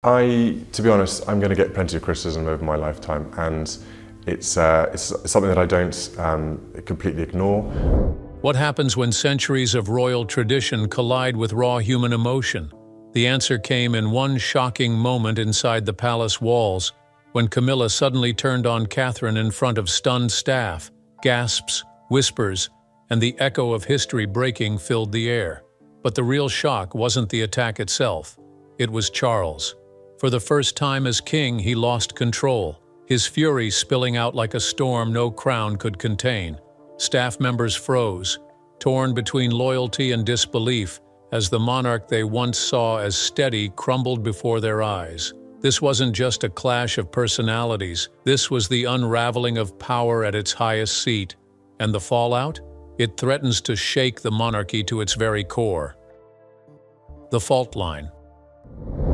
To be honest, I'm going to get plenty of criticism over my lifetime, and it's something that I don't completely ignore. What happens when centuries of royal tradition collide with raw human emotion? The answer came in one shocking moment inside the palace walls, when Camilla suddenly turned on Catherine in front of stunned staff. Gasps, whispers, and the echo of history breaking filled the air. But the real shock wasn't the attack itself. It was Charles. For the first time as king, he lost control, his fury spilling out like a storm no crown could contain. Staff members froze, torn between loyalty and disbelief, as the monarch they once saw as steady crumbled before their eyes. This wasn't just a clash of personalities, this was the unraveling of power at its highest seat. And the fallout? It threatens to shake the monarchy to its very core. The fault line.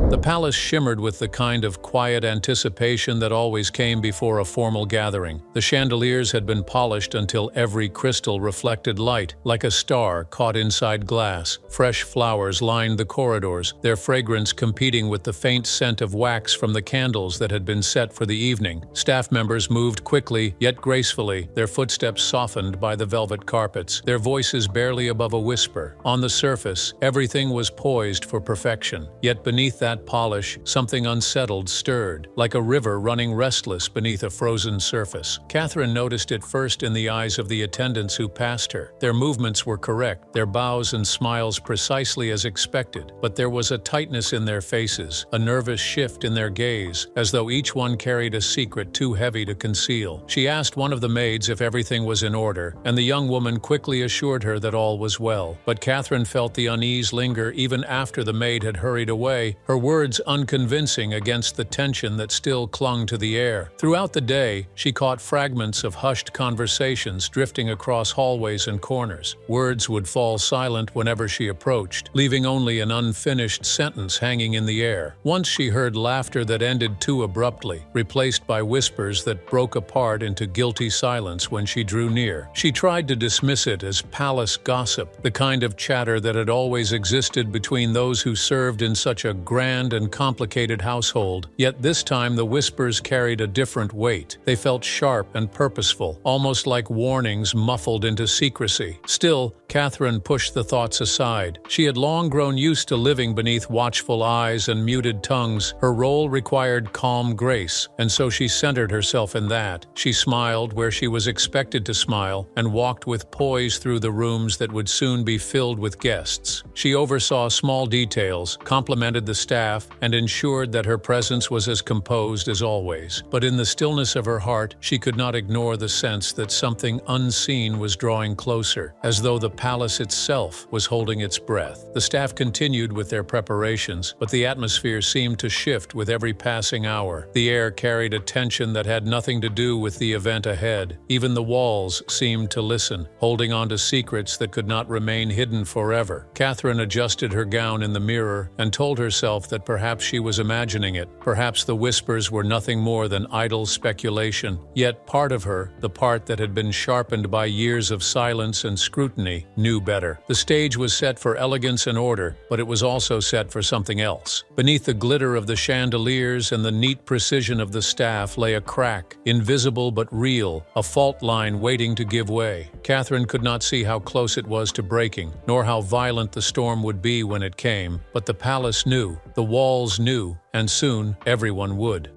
The palace shimmered with the kind of quiet anticipation that always came before a formal gathering. The chandeliers had been polished until every crystal reflected light, like a star caught inside glass. Fresh flowers lined the corridors, their fragrance competing with the faint scent of wax from the candles that had been set for the evening. Staff members moved quickly, yet gracefully, their footsteps softened by the velvet carpets, their voices barely above a whisper. On the surface, everything was poised for perfection, yet beneath that polish, something unsettled stirred, like a river running restless beneath a frozen surface. Catherine noticed it first in the eyes of the attendants who passed her. Their movements were correct, their bows and smiles precisely as expected, but there was a tightness in their faces, a nervous shift in their gaze, as though each one carried a secret too heavy to conceal. She asked one of the maids if everything was in order, and the young woman quickly assured her that all was well. But Catherine felt the unease linger even after the maid had hurried away, her words unconvincing against the tension that still clung to the air. Throughout the day, she caught fragments of hushed conversations drifting across hallways and corners. Words would fall silent whenever she approached, leaving only an unfinished sentence hanging in the air. Once she heard laughter that ended too abruptly, replaced by whispers that broke apart into guilty silence when she drew near. She tried to dismiss it as palace gossip, the kind of chatter that had always existed between those who served in such a grand and complicated household. Yet this time the whispers carried a different weight. They felt sharp and purposeful, almost like warnings muffled into secrecy. Still, Catherine pushed the thoughts aside. She had long grown used to living beneath watchful eyes and muted tongues. Her role required calm grace, and so she centered herself in that. She smiled where she was expected to smile, and walked with poise through the rooms that would soon be filled with guests. She oversaw small details, complimented the staff, and ensured that her presence was as composed as always. But in the stillness of her heart, she could not ignore the sense that something unseen was drawing closer, as though the palace itself was holding its breath. The staff continued with their preparations, but the atmosphere seemed to shift with every passing hour. The air carried a tension that had nothing to do with the event ahead. Even the walls seemed to listen, holding on to secrets that could not remain hidden forever. Catherine adjusted her gown in the mirror and told herself that perhaps she was imagining it. Perhaps the whispers were nothing more than idle speculation. Yet part of her, the part that had been sharpened by years of silence and scrutiny, knew better. The stage was set for elegance and order, but it was also set for something else. Beneath the glitter of the chandeliers and the neat precision of the staff lay a crack, invisible but real, a fault line waiting to give way. Catherine could not see how close it was to breaking, nor how violent the storm would be when it came, but the palace knew, the walls knew, and soon everyone would.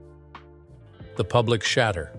The public shatter.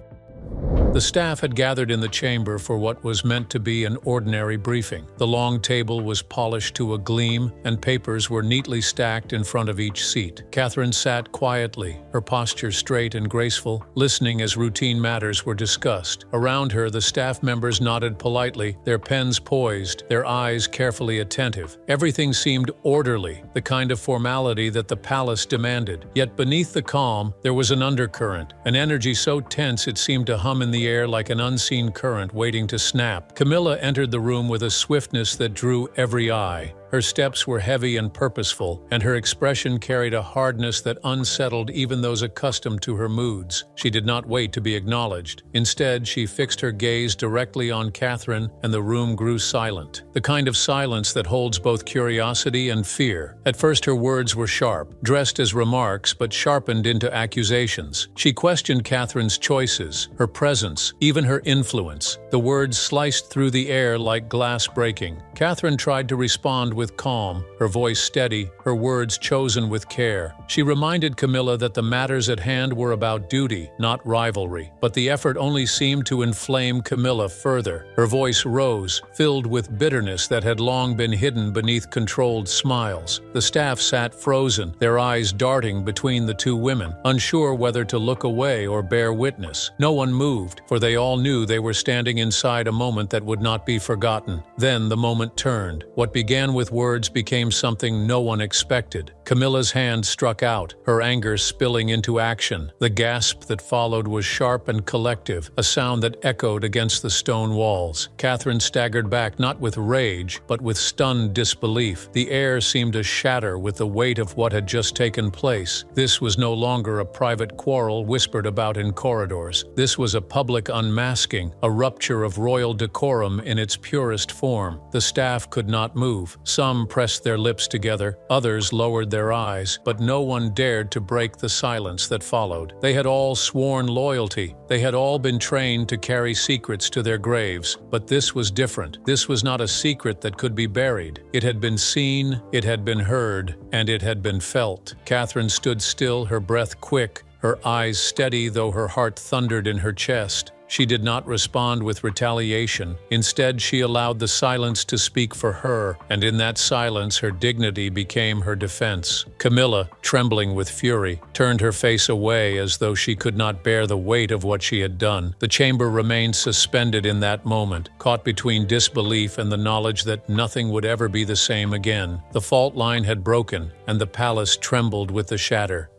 The staff had gathered in the chamber for what was meant to be an ordinary briefing. The long table was polished to a gleam, and papers were neatly stacked in front of each seat. Catherine sat quietly, her posture straight and graceful, listening as routine matters were discussed. Around her, the staff members nodded politely, their pens poised, their eyes carefully attentive. Everything seemed orderly, the kind of formality that the palace demanded. Yet beneath the calm, there was an undercurrent, an energy so tense it seemed to hum in the air like an unseen current waiting to snap. Camilla entered the room with a swiftness that drew every eye. Her steps were heavy and purposeful, and her expression carried a hardness that unsettled even those accustomed to her moods. She did not wait to be acknowledged. Instead, she fixed her gaze directly on Catherine, and the room grew silent. The kind of silence that holds both curiosity and fear. At first, her words were sharp, dressed as remarks but sharpened into accusations. She questioned Catherine's choices, her presence, even her influence. The words sliced through the air like glass breaking. Catherine tried to respond with calm, her voice steady, her words chosen with care. She reminded Camilla that the matters at hand were about duty, not rivalry. But the effort only seemed to inflame Camilla further. Her voice rose, filled with bitterness that had long been hidden beneath controlled smiles. The staff sat frozen, their eyes darting between the two women, unsure whether to look away or bear witness. No one moved, for they all knew they were standing inside a moment that would not be forgotten. Then the moment turned. What began with words became something no one expected. Camilla's hand struck out, her anger spilling into action. The gasp that followed was sharp and collective, a sound that echoed against the stone walls. Catherine staggered back, not with rage, but with stunned disbelief. The air seemed to shatter with the weight of what had just taken place. This was no longer a private quarrel whispered about in corridors. This was a public unmasking, a rupture of royal decorum in its purest form. The staff could not move. Some pressed their lips together, others lowered their eyes, but no one dared to break the silence that followed. They had all sworn loyalty. They had all been trained to carry secrets to their graves. But this was different. This was not a secret that could be buried. It had been seen, it had been heard, and it had been felt. Catherine stood still, her breath quick, her eyes steady though her heart thundered in her chest. She did not respond with retaliation. Instead, she allowed the silence to speak for her, and in that silence her dignity became her defense. Camilla, trembling with fury, turned her face away as though she could not bear the weight of what she had done. The chamber remained suspended in that moment, caught between disbelief and the knowledge that nothing would ever be the same again. The fault line had broken, and the palace trembled with the shatter.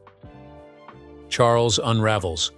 Charles unravels.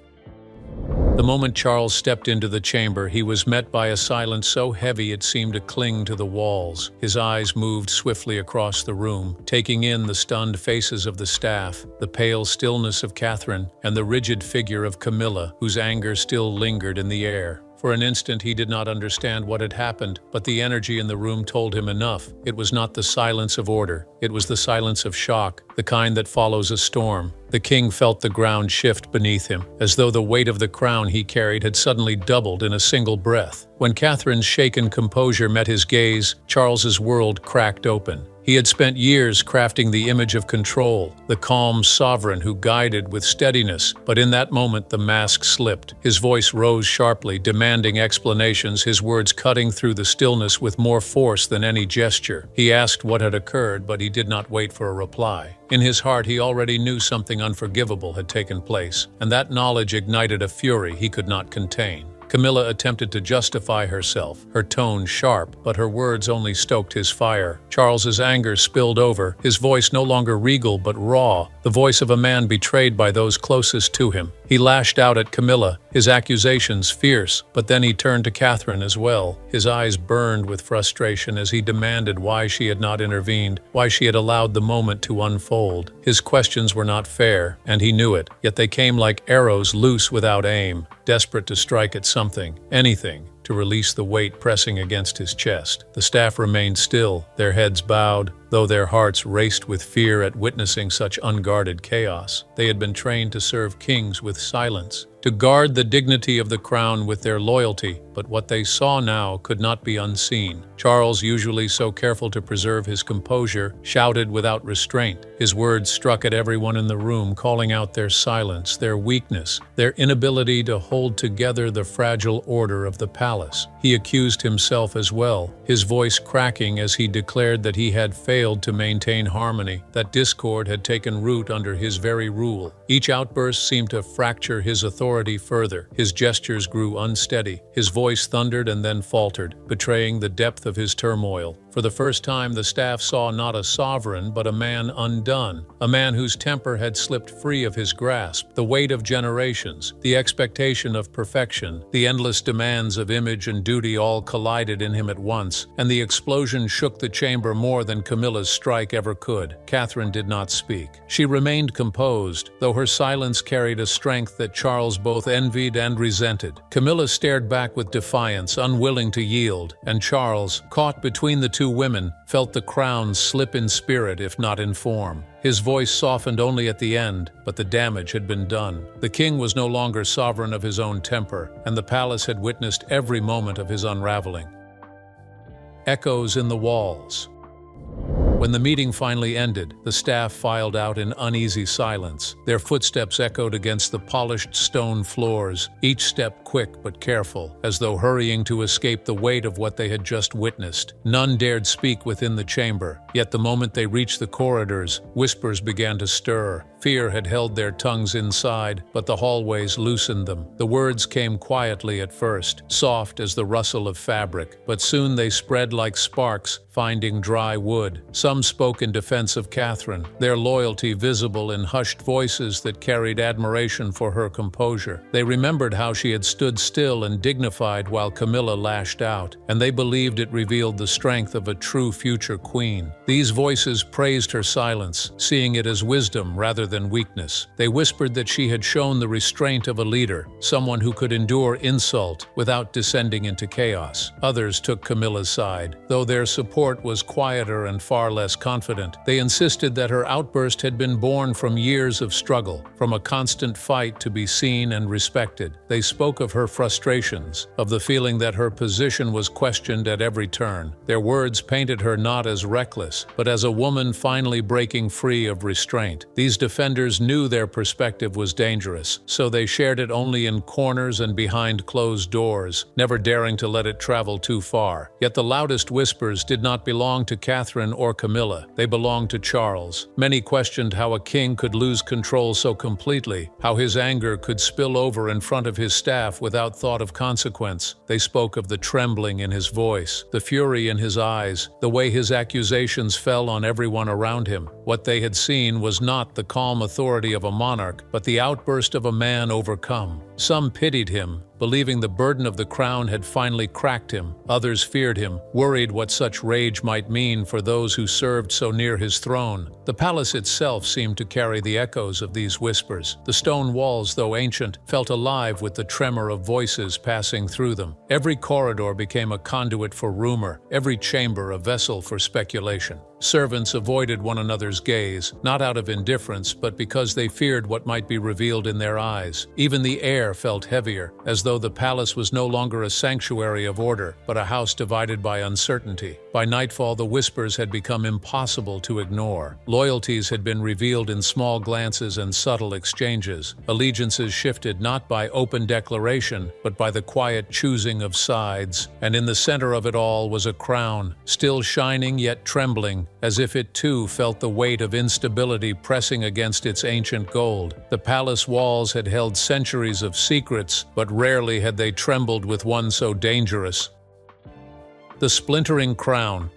The moment Charles stepped into the chamber, he was met by a silence so heavy it seemed to cling to the walls. His eyes moved swiftly across the room, taking in the stunned faces of the staff, the pale stillness of Catherine, and the rigid figure of Camilla, whose anger still lingered in the air. For an instant he did not understand what had happened, but the energy in the room told him enough. It was not the silence of order. It was the silence of shock, the kind that follows a storm. The king felt the ground shift beneath him, as though the weight of the crown he carried had suddenly doubled in a single breath. When Catherine's shaken composure met his gaze, Charles's world cracked open. He had spent years crafting the image of control, the calm sovereign who guided with steadiness, but in that moment the mask slipped. His voice rose sharply, demanding explanations, his words cutting through the stillness with more force than any gesture. He asked what had occurred, but he did not wait for a reply. In his heart he already knew something unforgivable had taken place, and that knowledge ignited a fury he could not contain. Camilla attempted to justify herself, her tone sharp, but her words only stoked his fire. Charles's anger spilled over, his voice no longer regal but raw, the voice of a man betrayed by those closest to him. He lashed out at Camilla, his accusations fierce, but then he turned to Catherine as well. His eyes burned with frustration as he demanded why she had not intervened, why she had allowed the moment to unfold. His questions were not fair, and he knew it, yet they came like arrows loose without aim, desperate to strike at something, anything, to release the weight pressing against his chest. The staff remained still, their heads bowed, though their hearts raced with fear at witnessing such unguarded chaos. They had been trained to serve kings with silence, to guard the dignity of the crown with their loyalty, but what they saw now could not be unseen. Charles, usually so careful to preserve his composure, shouted without restraint. His words struck at everyone in the room, calling out their silence, their weakness, their inability to hold together the fragile order of the palace. He accused himself as well, his voice cracking as he declared that he had failed to maintain harmony, that discord had taken root under his very rule. Each outburst seemed to fracture his authority further. His gestures grew unsteady. His voice thundered and then faltered, betraying the depth of his turmoil. For the first time, the staff saw not a sovereign, but a man undone, a man whose temper had slipped free of his grasp. The weight of generations, the expectation of perfection, the endless demands of image and duty all collided in him at once, and the explosion shook the chamber more than Camilla's strike ever could. Catherine did not speak. She remained composed, though her silence carried a strength that Charles both envied and resented. Camilla stared back with defiance, unwilling to yield, and Charles, caught between the two women, felt the crown slip in spirit if not in form. His voice softened only at the end, but the damage had been done. The king was no longer sovereign of his own temper, and the palace had witnessed every moment of his unraveling. Echoes in the walls. When the meeting finally ended, the staff filed out in uneasy silence. Their footsteps echoed against the polished stone floors, each step quick but careful, as though hurrying to escape the weight of what they had just witnessed. None dared speak within the chamber, yet the moment they reached the corridors, whispers began to stir. Fear had held their tongues inside, but the hallways loosened them. The words came quietly at first, soft as the rustle of fabric, but soon they spread like sparks, finding dry wood. Some spoke in defense of Catherine, their loyalty visible in hushed voices that carried admiration for her composure. They remembered how she had stood still and dignified while Camilla lashed out, and they believed it revealed the strength of a true future queen. These voices praised her silence, seeing it as wisdom rather than weakness. They whispered that she had shown the restraint of a leader, someone who could endure insult without descending into chaos. Others took Camilla's side, though their support was quieter and far less confident. They insisted that her outburst had been born from years of struggle, from a constant fight to be seen and respected. They spoke of her frustrations, of the feeling that her position was questioned at every turn. Their words painted her not as reckless, but as a woman finally breaking free of restraint. These defenders knew their perspective was dangerous, so they shared it only in corners and behind closed doors, never daring to let it travel too far. Yet the loudest whispers did not belong to Catherine or Camilla. They belonged to Charles. Many questioned how a king could lose control so completely, how his anger could spill over in front of his staff without thought of consequence. They spoke of the trembling in his voice, the fury in his eyes, the way his accusations fell on everyone around him. What they had seen was not the calm authority of a monarch, but the outburst of a man overcome. Some pitied him, believing the burden of the crown had finally cracked him. Others feared him, worried what such rage might mean for those who served so near his throne. The palace itself seemed to carry the echoes of these whispers. The stone walls, though ancient, felt alive with the tremor of voices passing through them. Every corridor became a conduit for rumor, every chamber a vessel for speculation. Servants avoided one another's gaze, not out of indifference, but because they feared what might be revealed in their eyes. Even the air felt heavier, as though the palace was no longer a sanctuary of order, but a house divided by uncertainty. By nightfall, the whispers had become impossible to ignore. Loyalties had been revealed in small glances and subtle exchanges. Allegiances shifted not by open declaration, but by the quiet choosing of sides. And in the center of it all was a crown, still shining yet trembling, as if it too felt the weight of instability pressing against its ancient gold. The palace walls had held centuries of secrets, but rarely had they trembled with one so dangerous. The splintering crown.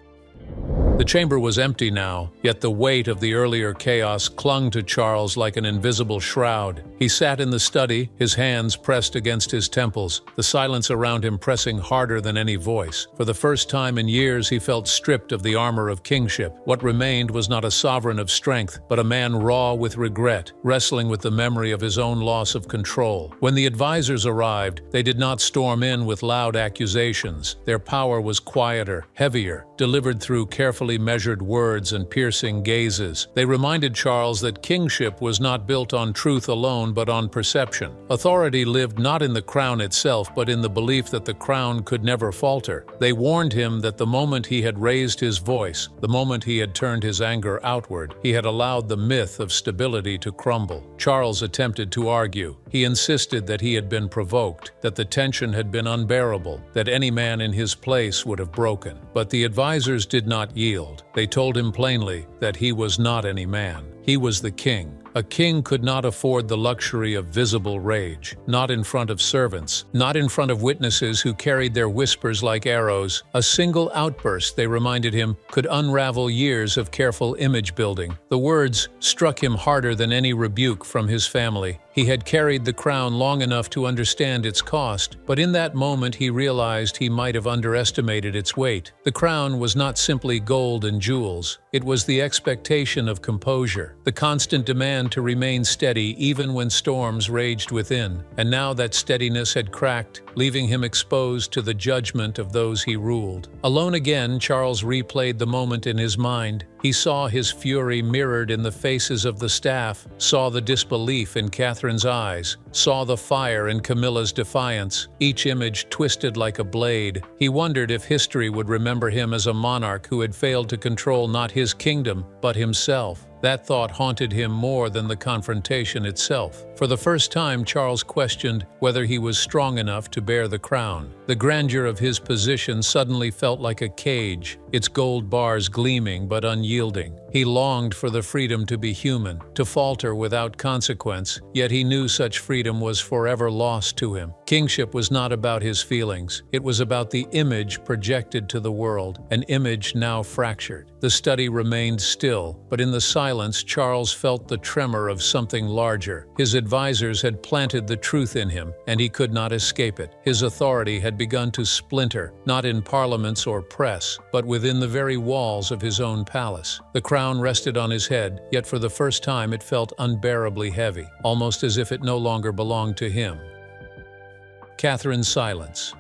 The chamber was empty now, yet the weight of the earlier chaos clung to Charles like an invisible shroud. He sat in the study, his hands pressed against his temples, the silence around him pressing harder than any voice. For the first time in years, he felt stripped of the armor of kingship. What remained was not a sovereign of strength, but a man raw with regret, wrestling with the memory of his own loss of control. When the advisors arrived, they did not storm in with loud accusations. Their power was quieter, heavier, delivered through carefully measured words and piercing gazes. They reminded Charles that kingship was not built on truth alone but on perception. Authority lived not in the crown itself but in the belief that the crown could never falter. They warned him that the moment he had raised his voice, the moment he had turned his anger outward, he had allowed the myth of stability to crumble. Charles attempted to argue. He insisted that he had been provoked, that the tension had been unbearable, that any man in his place would have broken. But the advisors did not yield. They told him plainly that he was not any man. He was the king, A king could not afford the luxury of visible rage, not in front of servants, not in front of witnesses who carried their whispers like arrows. A single outburst, they reminded him, could unravel years of careful image building. The words struck him harder than any rebuke from his family. He had carried the crown long enough to understand its cost, but in that moment he realized he might have underestimated its weight. The crown was not simply gold and jewels. It was the expectation of composure, the constant demand to remain steady even when storms raged within. And now that steadiness had cracked, leaving him exposed to the judgment of those he ruled. Alone again, Charles replayed the moment in his mind. He saw his fury mirrored in the faces of the staff, saw the disbelief in Catherine's eyes, saw the fire in Camilla's defiance, each image twisted like a blade. He wondered if history would remember him as a monarch who had failed to control not his kingdom, but himself. That thought haunted him more than the confrontation itself. For the first time, Charles questioned whether he was strong enough to bear the crown. The grandeur of his position suddenly felt like a cage, its gold bars gleaming but unyielding. He longed for the freedom to be human, to falter without consequence, yet he knew such freedom was forever lost to him. Kingship was not about his feelings. It was about the image projected to the world, an image now fractured. The study remained still, but in the silence, Charles felt the tremor of something larger. His advisors had planted the truth in him, and he could not escape it. His authority had begun to splinter, not in parliaments or press, but within the very walls of his own palace. The crown rested on his head, yet for the first time it felt unbearably heavy, almost as if it no longer belonged to him. Catherine's silence.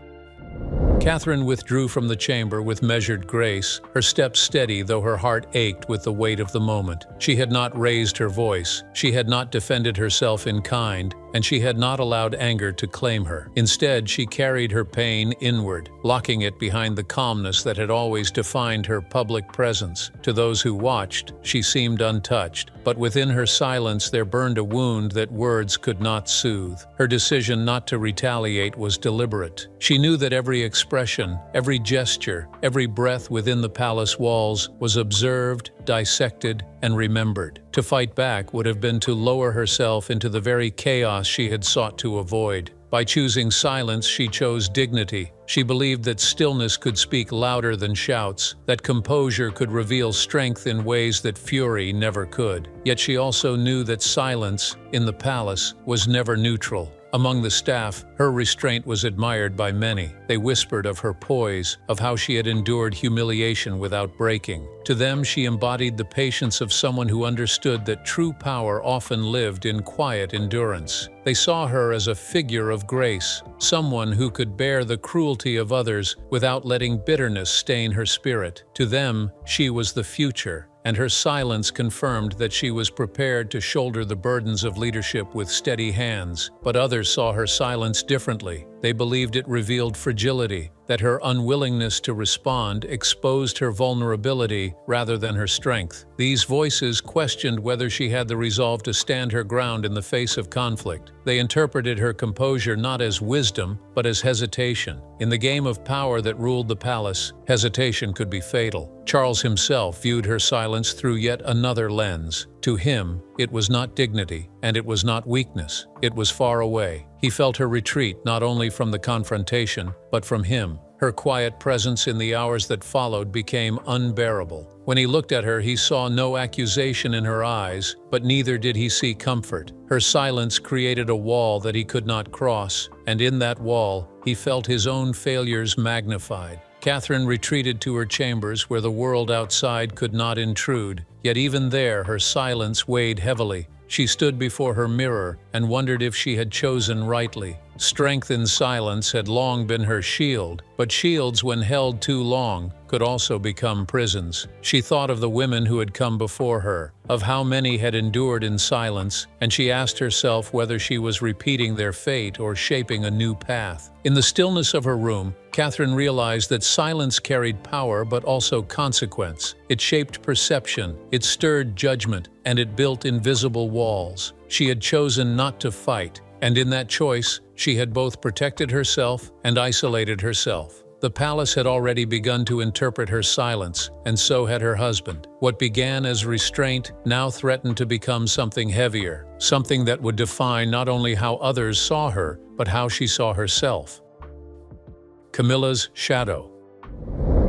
Catherine withdrew from the chamber with measured grace, her steps steady though her heart ached with the weight of the moment. She had not raised her voice, she had not defended herself in kind, and she had not allowed anger to claim her. Instead, she carried her pain inward, locking it behind the calmness that had always defined her public presence. To those who watched, she seemed untouched, but within her silence there burned a wound that words could not soothe. Her decision not to retaliate was deliberate. She knew that every expression, every gesture, every breath within the palace walls was observed, dissected, and remembered. To fight back would have been to lower herself into the very chaos she had sought to avoid. By choosing silence, she chose dignity. She believed that stillness could speak louder than shouts, that composure could reveal strength in ways that fury never could. Yet she also knew that silence, in the palace, was never neutral. Among the staff, her restraint was admired by many. They whispered of her poise, of how she had endured humiliation without breaking. To them, she embodied the patience of someone who understood that true power often lived in quiet endurance. They saw her as a figure of grace, someone who could bear the cruelty of others without letting bitterness stain her spirit. To them, she was the future, and her silence confirmed that she was prepared to shoulder the burdens of leadership with steady hands. But others saw her silence differently. They believed it revealed fragility, that her unwillingness to respond exposed her vulnerability rather than her strength. These voices questioned whether she had the resolve to stand her ground in the face of conflict. They interpreted her composure not as wisdom, but as hesitation. In the game of power that ruled the palace, hesitation could be fatal. Charles himself viewed her silence through yet another lens. To him, it was not dignity, and it was not weakness. It was far away. He felt her retreat not only from the confrontation, but from him. Her quiet presence in the hours that followed became unbearable. When he looked at her, he saw no accusation in her eyes, but neither did he see comfort. Her silence created a wall that he could not cross, and in that wall, he felt his own failures magnified. Catherine retreated to her chambers where the world outside could not intrude, yet even there her silence weighed heavily. She stood before her mirror and wondered if she had chosen rightly. Strength in silence had long been her shield, but shields, when held too long, could also become prisons. She thought of the women who had come before her, of how many had endured in silence, and she asked herself whether she was repeating their fate or shaping a new path. In the stillness of her room, Catherine realized that silence carried power but also consequence. It shaped perception, it stirred judgment, and it built invisible walls. She had chosen not to fight, and in that choice, she had both protected herself and isolated herself. The palace had already begun to interpret her silence, and so had her husband. What began as restraint now threatened to become something heavier, something that would define not only how others saw her, but how she saw herself. Camilla's shadow.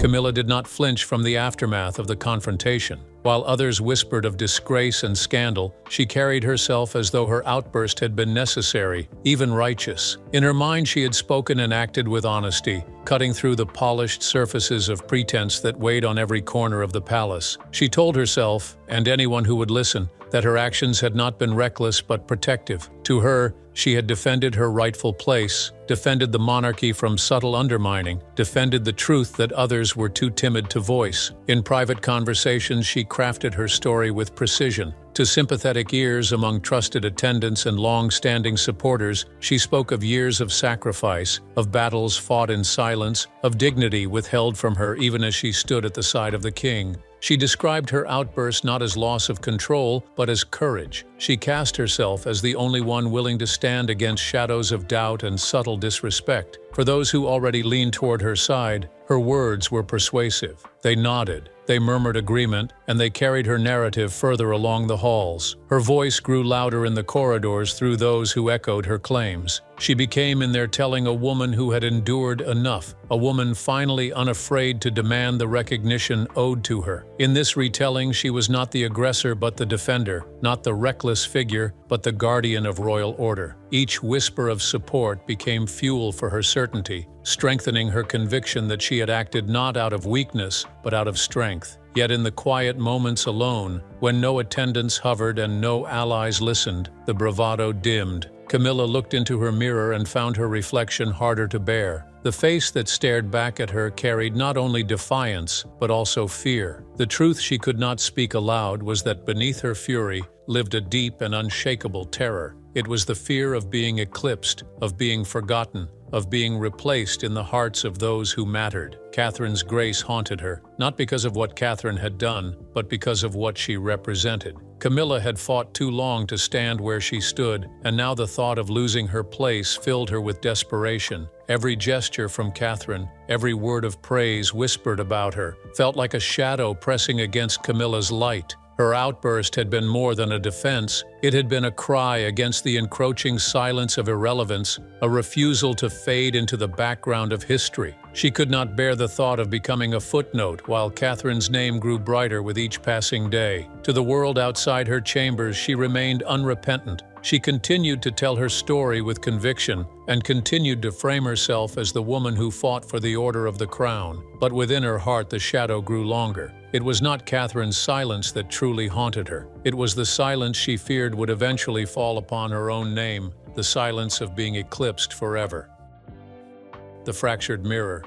Camilla did not flinch from the aftermath of the confrontation. While others whispered of disgrace and scandal, she carried herself as though her outburst had been necessary, even righteous. In her mind, she had spoken and acted with honesty, cutting through the polished surfaces of pretense that weighed on every corner of the palace. She told herself, and anyone who would listen, that her actions had not been reckless but protective. To her, she had defended her rightful place, defended the monarchy from subtle undermining, defended the truth that others were too timid to voice. In private conversations, she crafted her story with precision. To sympathetic ears among trusted attendants and long-standing supporters, she spoke of years of sacrifice, of battles fought in silence, of dignity withheld from her even as she stood at the side of the king. She described her outburst not as loss of control, but as courage. She cast herself as the only one willing to stand against shadows of doubt and subtle disrespect. For those who already leaned toward her side, her words were persuasive. They nodded, they murmured agreement, and they carried her narrative further along the halls. Her voice grew louder in the corridors through those who echoed her claims. She became in their telling a woman who had endured enough, a woman finally unafraid to demand the recognition owed to her. In this retelling, she was not the aggressor but the defender, not the reckless figure but the guardian of royal order. Each whisper of support became fuel for her certainty, strengthening her conviction that she had acted not out of weakness but out of strength. Yet in the quiet moments alone, when no attendants hovered and no allies listened, the bravado dimmed. Camilla looked into her mirror and found her reflection harder to bear. The face that stared back at her carried not only defiance, but also fear. The truth she could not speak aloud was that beneath her fury lived a deep and unshakable terror. It was the fear of being eclipsed, of being forgotten, of being replaced in the hearts of those who mattered. Catherine's grace haunted her, not because of what Catherine had done, but because of what she represented. Camilla had fought too long to stand where she stood, and now the thought of losing her place filled her with desperation. Every gesture from Catherine, every word of praise whispered about her, felt like a shadow pressing against Camilla's light. Her outburst had been more than a defense. It had been a cry against the encroaching silence of irrelevance, a refusal to fade into the background of history. She could not bear the thought of becoming a footnote while Catherine's name grew brighter with each passing day. To the world outside her chambers, she remained unrepentant. She continued to tell her story with conviction and continued to frame herself as the woman who fought for the order of the crown. But within her heart, the shadow grew longer. It was not Catherine's silence that truly haunted her. It was the silence she feared would eventually fall upon her own name, the silence of being eclipsed forever. The fractured mirror.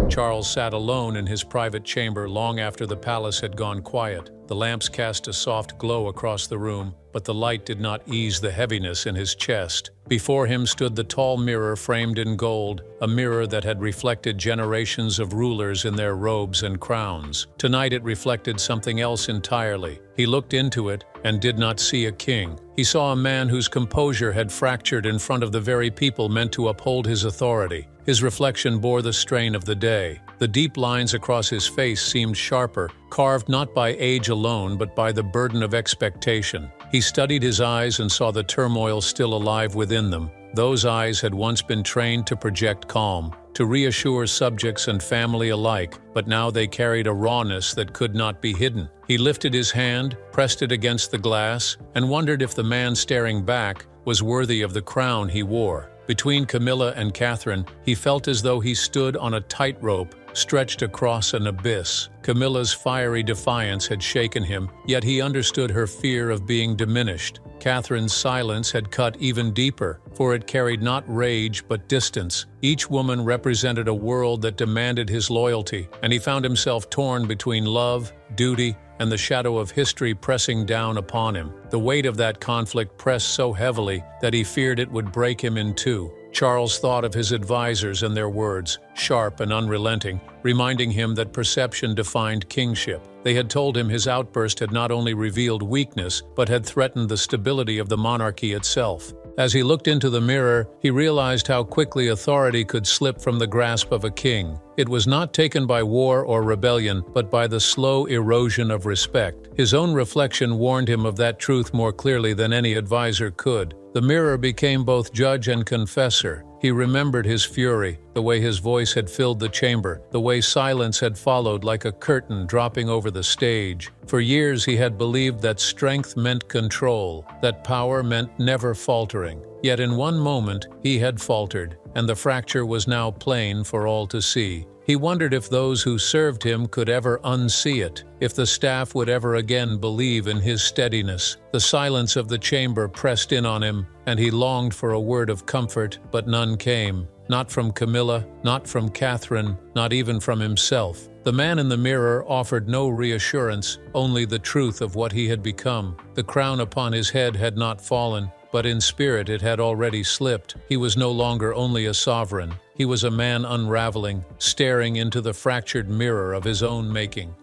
Charles sat alone in his private chamber long after the palace had gone quiet. The lamps cast a soft glow across the room, but the light did not ease the heaviness in his chest. Before him stood the tall mirror framed in gold, a mirror that had reflected generations of rulers in their robes and crowns. Tonight it reflected something else entirely. He looked into it and did not see a king. He saw a man whose composure had fractured in front of the very people meant to uphold his authority. His reflection bore the strain of the day. The deep lines across his face seemed sharper, carved not by age alone but by the burden of expectation. He studied his eyes and saw the turmoil still alive within them. Those eyes had once been trained to project calm, to reassure subjects and family alike, but now they carried a rawness that could not be hidden. He lifted his hand, pressed it against the glass, and wondered if the man staring back was worthy of the crown he wore. Between Camilla and Catherine, he felt as though he stood on a tightrope stretched across an abyss. Camilla's fiery defiance had shaken him, yet he understood her fear of being diminished. Catherine's silence had cut even deeper, for it carried not rage but distance. Each woman represented a world that demanded his loyalty, and he found himself torn between love, duty, and the shadow of history pressing down upon him. The weight of that conflict pressed so heavily that he feared it would break him in two. Charles thought of his advisors and their words, sharp and unrelenting, reminding him that perception defined kingship. They had told him his outburst had not only revealed weakness, but had threatened the stability of the monarchy itself. As he looked into the mirror, he realized how quickly authority could slip from the grasp of a king. It was not taken by war or rebellion, but by the slow erosion of respect. His own reflection warned him of that truth more clearly than any advisor could. The mirror became both judge and confessor. He remembered his fury, the way his voice had filled the chamber, the way silence had followed like a curtain dropping over the stage. For years he had believed that strength meant control, that power meant never faltering. Yet in one moment he had faltered, and the fracture was now plain for all to see. He wondered if those who served him could ever unsee it, if the staff would ever again believe in his steadiness. The silence of the chamber pressed in on him, and he longed for a word of comfort, but none came. Not from Camilla, not from Catherine, not even from himself. The man in the mirror offered no reassurance, only the truth of what he had become. The crown upon his head had not fallen, but in spirit it had already slipped. He was no longer only a sovereign. He was a man unraveling, staring into the fractured mirror of his own making.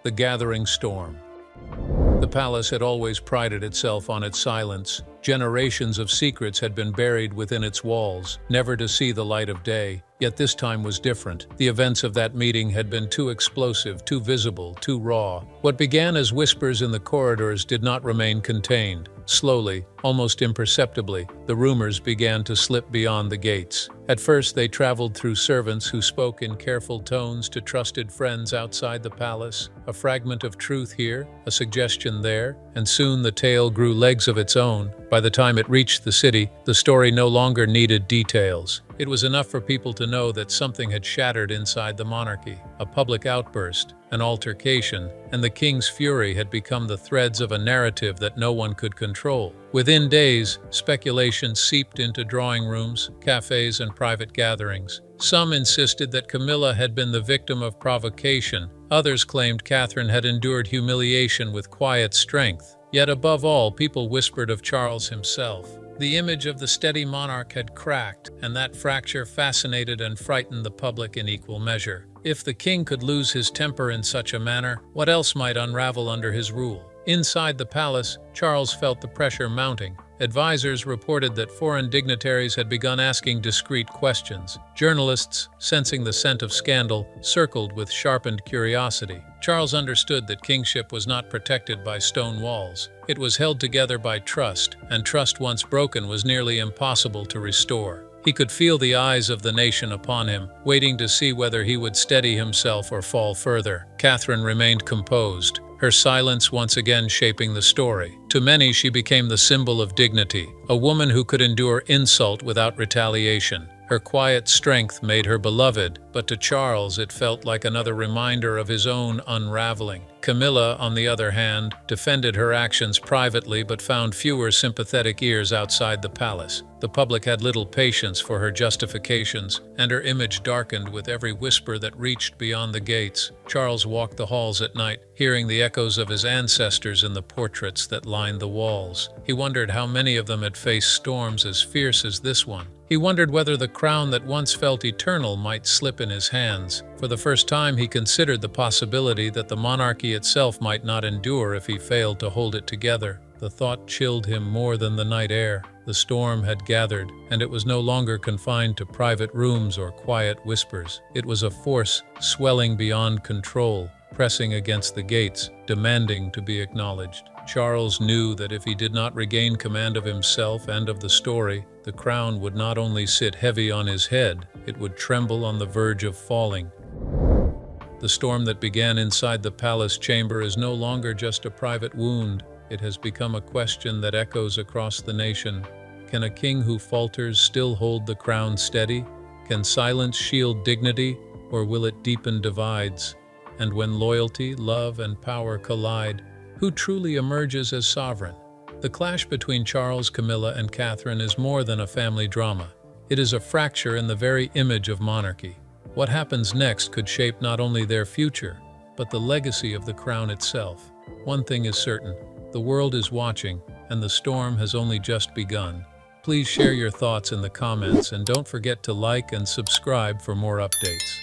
The gathering storm. The palace had always prided itself on its silence. Generations of secrets had been buried within its walls, never to see the light of day. Yet this time was different. The events of that meeting had been too explosive, too visible, too raw. What began as whispers in the corridors did not remain contained. Slowly, almost imperceptibly, the rumors began to slip beyond the gates. At first they traveled through servants who spoke in careful tones to trusted friends outside the palace, a fragment of truth here, a suggestion there, and soon the tale grew legs of its own. By the time it reached the city, the story no longer needed details. It was enough for people to know that something had shattered inside the monarchy. A public outburst, an altercation, and the king's fury had become the threads of a narrative that no one could control. Within days, speculation seeped into drawing rooms, cafes, and private gatherings. Some insisted that Camilla had been the victim of provocation. Others claimed Catherine had endured humiliation with quiet strength. Yet above all, people whispered of Charles himself. The image of the steady monarch had cracked, and that fracture fascinated and frightened the public in equal measure. If the king could lose his temper in such a manner, what else might unravel under his rule? Inside the palace, Charles felt the pressure mounting. Advisors reported that foreign dignitaries had begun asking discreet questions. Journalists, sensing the scent of scandal, circled with sharpened curiosity. Charles understood that kingship was not protected by stone walls. It was held together by trust, and trust once broken was nearly impossible to restore. He could feel the eyes of the nation upon him, waiting to see whether he would steady himself or fall further. Catherine remained composed, her silence once again shaping the story. To many, she became the symbol of dignity, a woman who could endure insult without retaliation. Her quiet strength made her beloved, but to Charles it felt like another reminder of his own unraveling. Camilla, on the other hand, defended her actions privately but found fewer sympathetic ears outside the palace. The public had little patience for her justifications, and her image darkened with every whisper that reached beyond the gates. Charles walked the halls at night, hearing the echoes of his ancestors in the portraits that lined the walls. He wondered how many of them had faced storms as fierce as this one. He wondered whether the crown that once felt eternal might slip in his hands. For the first time, he considered the possibility that the monarchy itself might not endure if he failed to hold it together. The thought chilled him more than the night air. The storm had gathered, and it was no longer confined to private rooms or quiet whispers. It was a force swelling beyond control, pressing against the gates, demanding to be acknowledged. Charles knew that if he did not regain command of himself and of the story, the crown would not only sit heavy on his head, it would tremble on the verge of falling. The storm that began inside the palace chamber is no longer just a private wound. It has become a question that echoes across the nation. Can a king who falters still hold the crown steady? Can silence shield dignity, or will it deepen divides? And when loyalty, love, and power collide, who truly emerges as sovereign? The clash between Charles, Camilla, and Catherine is more than a family drama. It is a fracture in the very image of monarchy. What happens next could shape not only their future, but the legacy of the crown itself. One thing is certain, the world is watching, and the storm has only just begun. Please share your thoughts in the comments, and don't forget to like and subscribe for more updates.